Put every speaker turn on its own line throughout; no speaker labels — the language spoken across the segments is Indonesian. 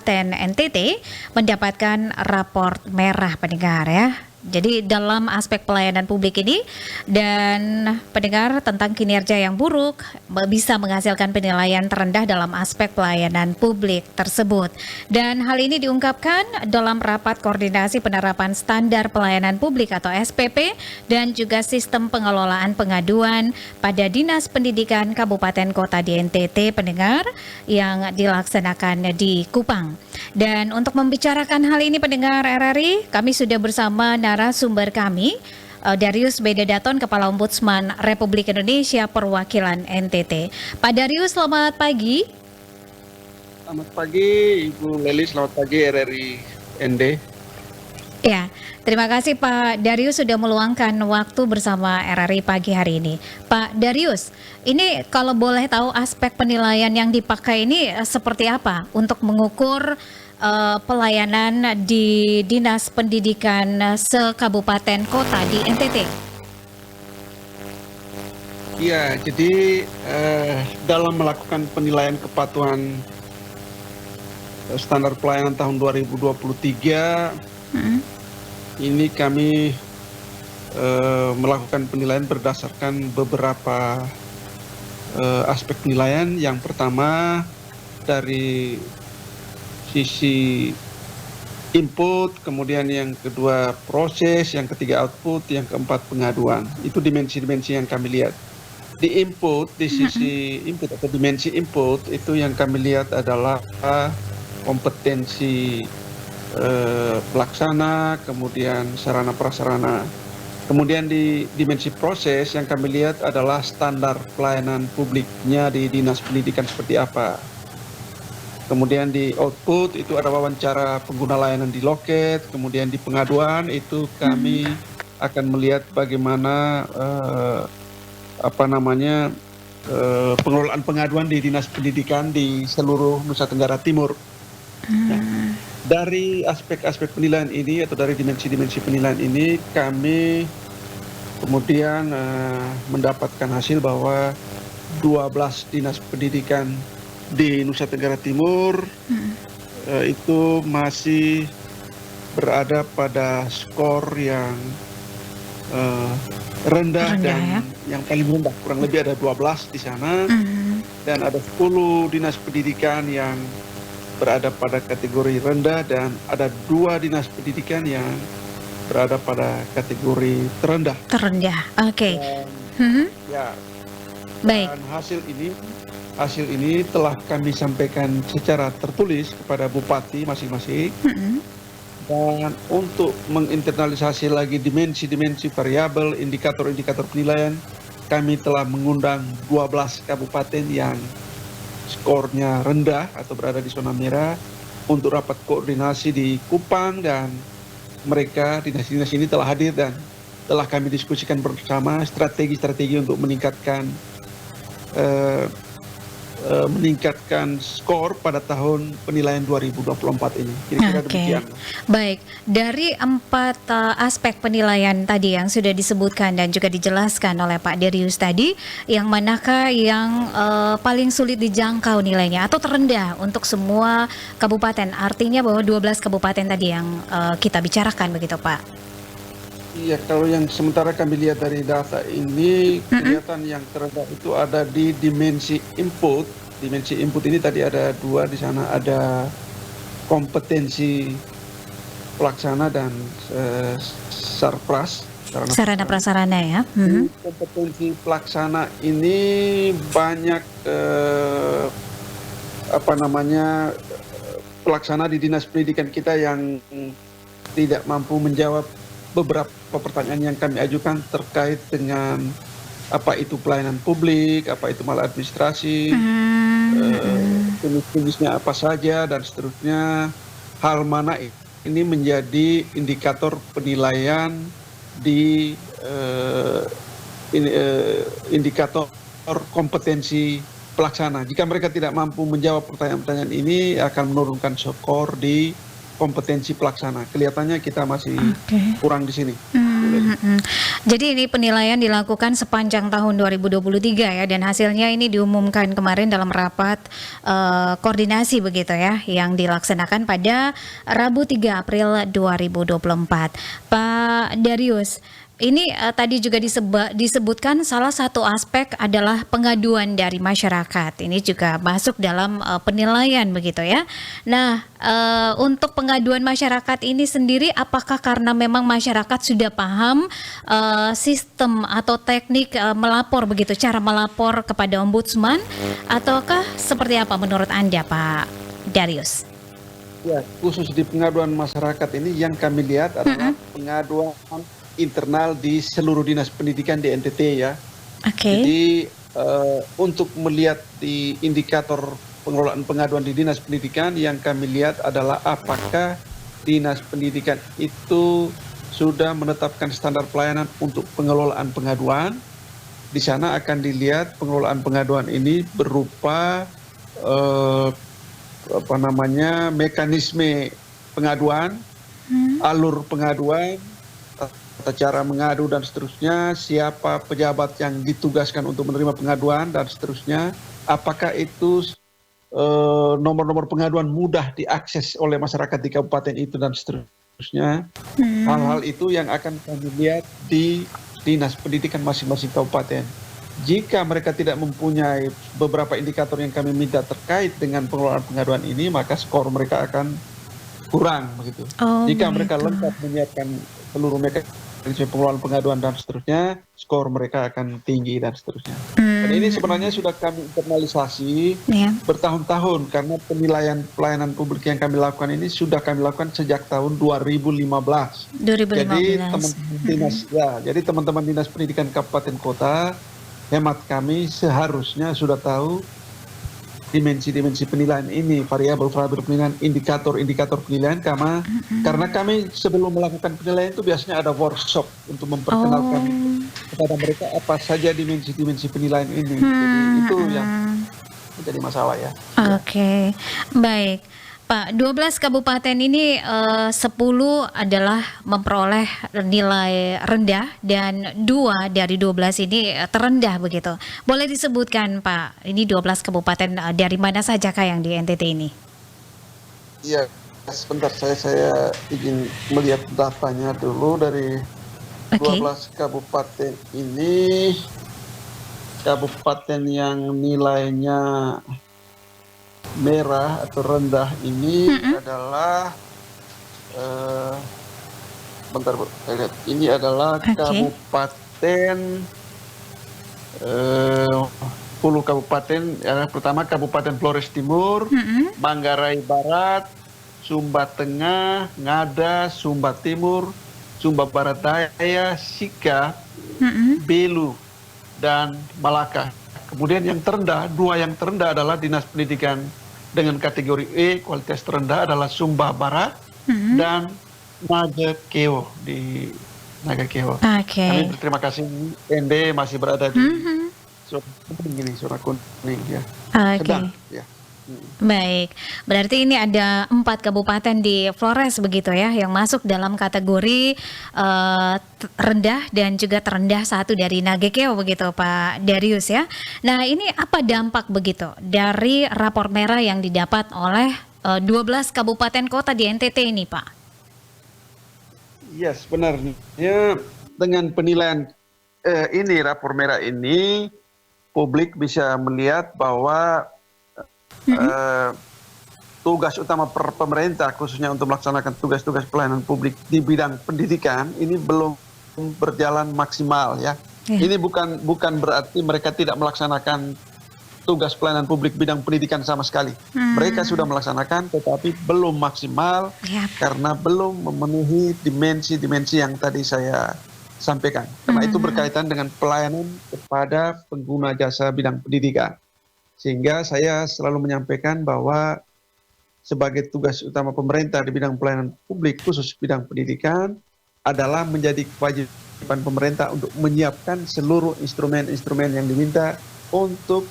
Kabupaten NTT mendapatkan raport merah pendengar ya. Jadi dalam aspek pelayanan publik ini dan pendengar tentang kinerja yang buruk bisa menghasilkan penilaian terendah dalam aspek pelayanan publik tersebut. Dan hal ini diungkapkan dalam rapat koordinasi penerapan standar pelayanan publik atau SPP dan juga sistem pengelolaan pengaduan pada Dinas Pendidikan Kabupaten Kota di NTT pendengar yang dilaksanakan di Kupang. Dan untuk membicarakan hal ini pendengar RRI, kami sudah bersama narasumber kami, Darius Bededaton, Kepala Ombudsman Republik Indonesia Perwakilan NTT. Pak Darius, selamat pagi.
Selamat pagi Ibu Leli, selamat pagi RRI ND.
Ya, terima kasih Pak Darius sudah meluangkan waktu bersama RRI pagi hari ini. Pak Darius, ini kalau boleh tahu aspek penilaian yang dipakai ini seperti apa untuk mengukur pelayanan di Dinas Pendidikan se-Kabupaten Kota di NTT?
Ya, jadi dalam melakukan penilaian kepatuhan standar pelayanan tahun 2023, ini kami melakukan penilaian berdasarkan beberapa aspek penilaian. Yang pertama dari sisi input, kemudian yang kedua proses, yang ketiga output, yang keempat pengaduan. Itu dimensi-dimensi yang kami lihat. Di input, di sisi input atau dimensi input, itu yang kami lihat adalah kompetensi pelaksana, kemudian sarana prasarana. Kemudian di dimensi proses yang kami lihat adalah standar pelayanan publiknya di Dinas Pendidikan seperti apa. Kemudian di output itu ada wawancara pengguna layanan di loket. Kemudian di pengaduan itu kami akan melihat bagaimana pengelolaan pengaduan di Dinas Pendidikan di seluruh Nusa Tenggara Timur. Dari aspek-aspek penilaian ini atau dari dimensi-dimensi penilaian ini kami kemudian mendapatkan hasil bahwa 12 dinas pendidikan di Nusa Tenggara Timur itu masih berada pada skor yang rendah dan yang paling rendah, kurang lebih ada 12 di sana, dan ada 10 dinas pendidikan yang berada pada kategori rendah dan ada 2 dinas pendidikan yang berada pada kategori terendah.
Terendah, oke.
Ya,
baik.
Dan hasil ini telah kami sampaikan secara tertulis kepada bupati masing-masing. Dan untuk menginternalisasi lagi dimensi-dimensi variabel, indikator-indikator penilaian, kami telah mengundang 12 kabupaten yang skornya rendah atau berada di zona merah untuk rapat koordinasi di Kupang, dan mereka dinas-dinas ini telah hadir dan telah kami diskusikan bersama strategi-strategi untuk meningkatkan skor pada tahun penilaian 2024 ini. Kira-kira demikian.
Baik, dari 4 aspek penilaian tadi yang sudah disebutkan dan juga dijelaskan oleh Pak Darius tadi, yang manakah yang paling sulit dijangkau nilainya atau terendah untuk semua kabupaten? Artinya bahwa 12 kabupaten tadi yang kita bicarakan begitu Pak?
Iya, kalau yang sementara kami lihat dari data ini, kelihatan yang terendah itu ada di dimensi input. Dimensi input ini tadi ada 2 di sana, ada kompetensi pelaksana dan sarpras.
Sarana prasarana ya.
Kompetensi pelaksana ini banyak pelaksana di dinas pendidikan kita yang tidak mampu menjawab beberapa pertanyaan yang kami ajukan terkait dengan apa itu pelayanan publik, apa itu maladministrasi, jenis-jenisnya apa saja, dan seterusnya. Hal mana ini menjadi indikator penilaian di indikator kompetensi pelaksana. Jika mereka tidak mampu menjawab pertanyaan-pertanyaan ini, akan menurunkan skor di kompetensi pelaksana. Kelihatannya kita masih kurang di sini.
Jadi ini penilaian dilakukan sepanjang tahun 2023 ya, dan hasilnya ini diumumkan kemarin dalam rapat koordinasi begitu ya, yang dilaksanakan pada Rabu 3 April 2024. Pak Darius, ini tadi juga disebutkan salah satu aspek adalah pengaduan dari masyarakat. Ini juga masuk dalam penilaian begitu ya. Nah, untuk pengaduan masyarakat ini sendiri, apakah karena memang masyarakat sudah paham sistem atau teknik melapor begitu, cara melapor kepada ombudsman, ataukah seperti apa menurut Anda, Pak Darius?
Ya, khusus di pengaduan masyarakat ini yang kami lihat adalah pengaduan internal di seluruh dinas pendidikan di NTT ya.
Oke.
Jadi untuk melihat di indikator pengelolaan pengaduan di dinas pendidikan, yang kami lihat adalah apakah dinas pendidikan itu sudah menetapkan standar pelayanan untuk pengelolaan pengaduan. Di sana akan dilihat pengelolaan pengaduan ini berupa mekanisme pengaduan, alur pengaduan, tata cara mengadu dan seterusnya, siapa pejabat yang ditugaskan untuk menerima pengaduan dan seterusnya, apakah itu nomor-nomor pengaduan mudah diakses oleh masyarakat di kabupaten itu dan seterusnya. Hal-hal itu yang akan kami lihat di dinas pendidikan masing-masing kabupaten. Jika mereka tidak mempunyai beberapa indikator yang kami minta terkait dengan pengelolaan pengaduan ini, maka skor mereka akan kurang begitu. Jika mereka lengkap menyiapkan seluruh mekanisme pengelolaan pengaduan dan seterusnya, skor mereka akan tinggi dan seterusnya. Dan ini sebenarnya sudah kami internalisasi bertahun-tahun, karena penilaian pelayanan publik yang kami lakukan ini sudah kami lakukan sejak tahun 2015. Jadi teman-teman dinas pendidikan kabupaten kota, hemat kami seharusnya sudah tahu dimensi-dimensi penilaian ini, variabel-variabel penilaian, indikator-indikator penilaian, karena kami sebelum melakukan penilaian itu biasanya ada workshop untuk memperkenalkan kepada mereka apa saja dimensi-dimensi penilaian ini. Jadi itu yang menjadi masalah ya.
Oke. Baik. Pak, 12 kabupaten ini 10 adalah memperoleh nilai rendah dan 2 dari 12 ini terendah begitu. Boleh disebutkan Pak, ini 12 kabupaten dari mana saja Kak yang di NTT ini?
Iya, sebentar saya ingin melihat datanya dulu dari 12 kabupaten ini. Kabupaten yang nilainya merah atau rendah ini adalah bentar Bu, saya lihat. Ini adalah kabupaten 10 kabupaten ya. Pertama Kabupaten Flores Timur, Manggarai Barat, Sumba Tengah, Ngada, Sumba Timur, Sumba Barat Daya, Sika, Belu, dan Malaka. Kemudian yang terendah, 2 yang terendah adalah dinas pendidikan dengan kategori E, kualitas terendah adalah Sumba Barat dan Nagakeo di Nagakeo. Kami berterima kasih ND masih berada di zona kuning ya. Sedang ya.
Baik, berarti ini ada 4 kabupaten di Flores begitu ya, yang masuk dalam kategori rendah dan juga terendah 1 dari Nagakeo begitu Pak Darius ya. Nah ini apa dampak begitu dari rapor merah yang didapat oleh 12 kabupaten kota di NTT ini Pak?
Ya sebenarnya dengan penilaian ini rapor merah ini, publik bisa melihat bahwa tugas utama pemerintah khususnya untuk melaksanakan tugas-tugas pelayanan publik di bidang pendidikan ini belum berjalan maksimal ya. Ini bukan berarti mereka tidak melaksanakan tugas pelayanan publik bidang pendidikan sama sekali. Mereka sudah melaksanakan tetapi belum maksimal karena belum memenuhi dimensi-dimensi yang tadi saya sampaikan. Karena itu berkaitan dengan pelayanan kepada pengguna jasa bidang pendidikan. Sehingga saya selalu menyampaikan bahwa sebagai tugas utama pemerintah di bidang pelayanan publik khusus bidang pendidikan adalah menjadi kewajiban pemerintah untuk menyiapkan seluruh instrumen-instrumen yang diminta untuk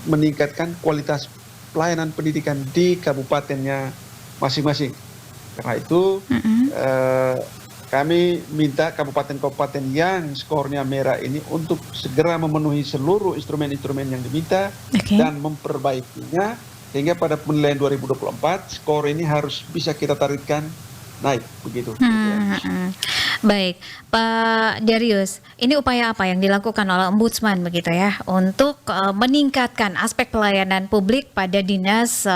meningkatkan kualitas pelayanan pendidikan di kabupatennya masing-masing. Karena itu kami minta kabupaten-kabupaten yang skornya merah ini untuk segera memenuhi seluruh instrumen-instrumen yang diminta dan memperbaikinya sehingga pada penilaian 2024 skor ini harus bisa kita tarikkan naik begitu.
Baik, Pak Darius, ini upaya apa yang dilakukan oleh Ombudsman begitu ya untuk meningkatkan aspek pelayanan publik pada dinas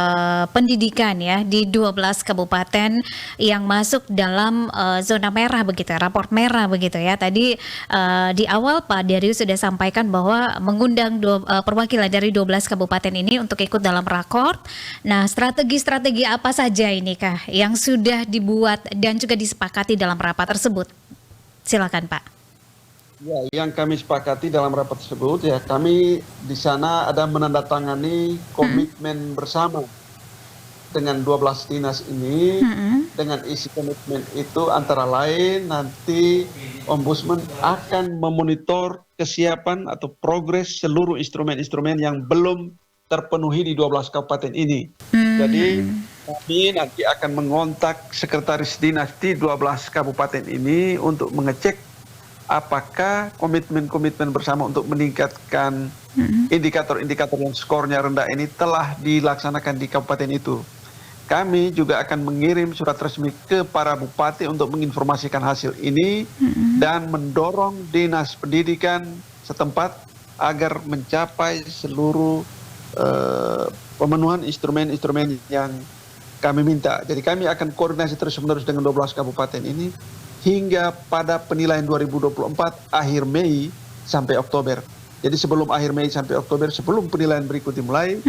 pendidikan ya di 12 kabupaten yang masuk dalam zona merah begitu, raport merah begitu ya. Tadi di awal Pak Darius sudah sampaikan bahwa mengundang perwakilan dari 12 kabupaten ini untuk ikut dalam rakor. Nah, strategi-strategi apa saja ini kah yang sudah dibuat dan juga disepakati dalam rapat tersebut? Silakan Pak.
Ya, yang kami sepakati dalam rapat tersebut ya kami di sana ada menandatangani komitmen bersama dengan 12 dinas ini. Dengan isi komitmen itu antara lain nanti Ombudsman akan memonitor kesiapan atau progres seluruh instrumen-instrumen yang belum terpenuhi di 12 kabupaten ini. Jadi kami nanti akan mengontak sekretaris dinas di 12 kabupaten ini untuk mengecek apakah komitmen-komitmen bersama untuk meningkatkan indikator-indikator yang skornya rendah ini telah dilaksanakan di kabupaten itu. Kami juga akan mengirim surat resmi ke para bupati untuk menginformasikan hasil ini dan mendorong dinas pendidikan setempat agar mencapai seluruh pemenuhan instrumen-instrumen yang kami minta. Jadi kami akan koordinasi terus-menerus dengan 12 kabupaten ini hingga pada penilaian 2024 akhir Mei sampai Oktober. Jadi sebelum akhir Mei sampai Oktober, sebelum penilaian berikut dimulai,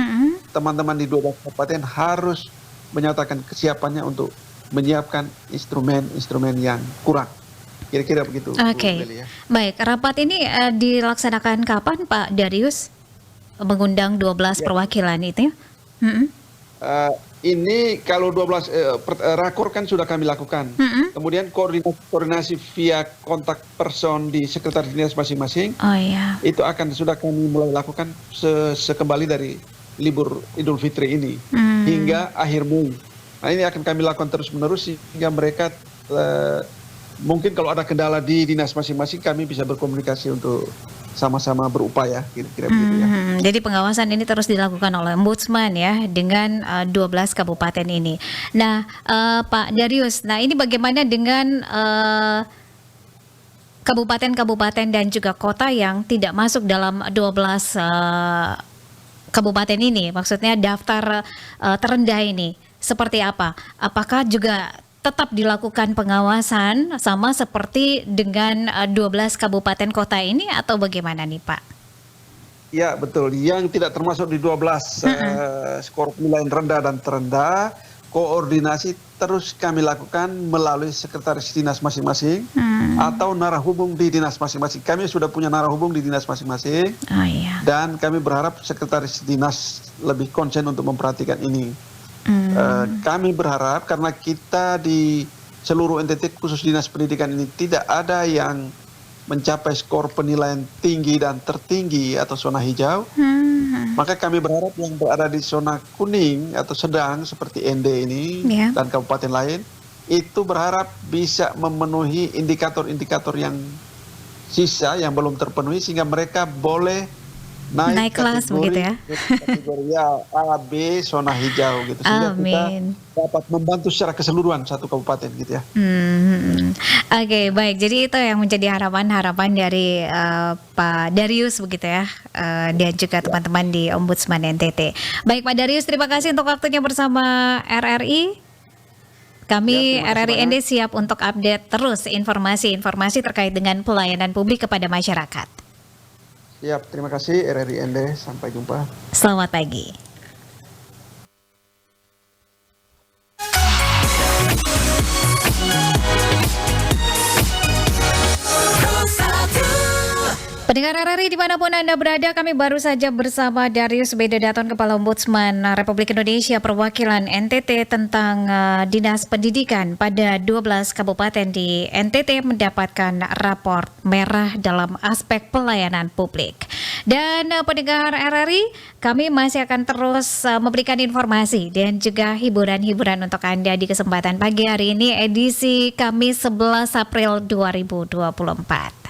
teman-teman di 12 kabupaten harus menyatakan kesiapannya untuk menyiapkan instrumen-instrumen yang kurang. Kira-kira begitu.
Oke.
Ya.
Baik, rapat ini dilaksanakan kapan Pak Darius? Mengundang 12 perwakilan itu?
Ini kalau 12 rakor kan sudah kami lakukan. Kemudian koordinasi via kontak person di sekretaris dinas masing-masing.
Oh iya.
Itu sudah kami mulai lakukan sekembali dari libur Idul Fitri ini hingga akhir Mei. Nah, ini akan kami lakukan terus-menerus sehingga mereka mungkin kalau ada kendala di dinas masing-masing kami bisa berkomunikasi untuk sama-sama berupaya kira-kira begitu ya.
Jadi pengawasan ini terus dilakukan oleh Ombudsman ya dengan 12 kabupaten ini. Nah, Pak Darius, nah ini bagaimana dengan kabupaten-kabupaten dan juga kota yang tidak masuk dalam 12 kabupaten ini? Maksudnya daftar terendah ini seperti apa? Apakah juga tetap dilakukan pengawasan sama seperti dengan 12 kabupaten kota ini atau bagaimana nih Pak?
Ya betul, yang tidak termasuk di 12 skor penilaian rendah dan terendah, koordinasi terus kami lakukan melalui sekretaris dinas masing-masing atau narah hubung di dinas masing-masing. Kami sudah punya narah hubung di dinas masing-masing dan kami berharap sekretaris dinas lebih konsen untuk memperhatikan ini. Kami berharap karena kita di seluruh entitas khusus dinas pendidikan ini tidak ada yang mencapai skor penilaian tinggi dan tertinggi atau zona hijau, maka kami berharap yang berada di zona kuning atau sedang seperti ND ini dan kabupaten lain itu berharap bisa memenuhi indikator-indikator yang sisa yang belum terpenuhi sehingga mereka boleh naik kelas begitu ya. Kategori A, B, zona hijau gitu. Sehingga kita dapat membantu secara keseluruhan satu kabupaten gitu ya.
Oke, baik. Jadi itu yang menjadi harapan-harapan dari Pak Darius begitu ya. Dan juga teman-teman di Ombudsman NTT. Baik Pak Darius, terima kasih untuk waktunya bersama RRI. Kami RRI ND siap untuk update terus informasi-informasi terkait dengan pelayanan publik kepada masyarakat.
Siap, terima kasih RRI ND. Sampai jumpa.
Selamat pagi. Pendengar RRI dimanapun Anda berada, kami baru saja bersama Darius Bededaton, Kepala Ombudsman Republik Indonesia Perwakilan NTT tentang Dinas Pendidikan pada 12 kabupaten di NTT mendapatkan raport merah dalam aspek pelayanan publik. Dan pendengar RRI, kami masih akan terus memberikan informasi dan juga hiburan-hiburan untuk Anda di kesempatan pagi hari ini edisi Kamis 11 April 2024.